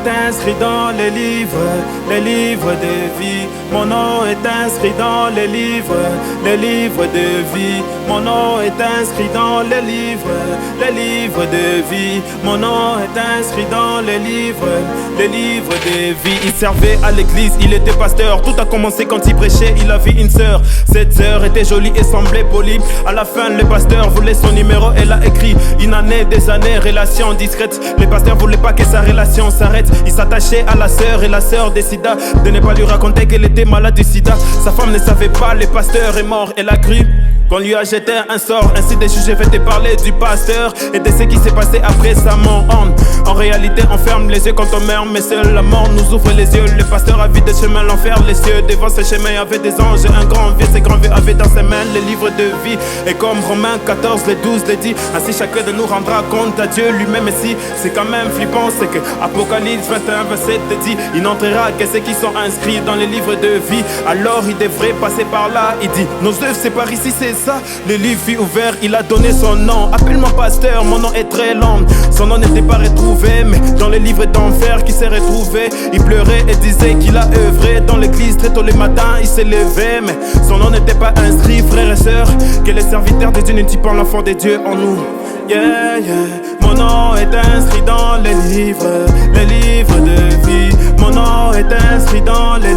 est inscrit dans les livres de vie. Mon nom est inscrit dans les livres de vie. Mon nom est inscrit dans les livres de vie. Mon nom est inscrit dans les livres de vie. Il servait à l'église, il était pasteur. Tout a commencé quand il prêchait, il avait une sœur. Cette sœur était jolie et semblait polie. À la fin, le pasteur voulait son numéro. Elle a écrit une année, des années, relation discrète. Le pasteur voulait pas que sa relation s'arrête. Il s'attachait à la sœur et la sœur décida de ne pas lui raconter qu'elle était malade du sida. Sa femme ne savait pas, le pasteur est mort. Elle a cru qu'on lui a jeté un sort. Ainsi des juges venaient parler du pasteur et de ce qui s'est passé après sa mort. En réalité on ferme les yeux quand on meurt, mais seule la mort nous ouvre les yeux. Le pasteur a vu des chemins, l'enfer, les cieux. Devant ce chemin il y avait des anges, un grand vieux. Ces grands vieux avaient dans ses mains les livres de vie. Et comme Romains 14, les 12 les dit, ainsi chacun de nous rendra compte à Dieu lui-même. Et si c'est quand même flippant, c'est que Apocalypse 21 verset te dit, il n'entrera que ceux qui sont inscrits dans les livres de vie. Alors il devrait passer par là. Il dit, nos œuvres c'est par ici, c'est ça. Le livre fut ouvert, il a donné son nom. Appelle-moi pasteur, mon nom est très long. Son nom n'était pas retrouvé, mais dans les livres d'enfer qui s'est retrouvé. Il pleurait et disait qu'il a œuvré dans l'église très tôt le matin, il s'est levé, mais son nom n'était pas inscrit, frères et sœurs. Que les serviteurs de Dieu ne tuent pas l'enfant de Dieu en nous. Yeah, yeah. Mon nom est inscrit dans les livres de vie. Mon nom est inscrit dans les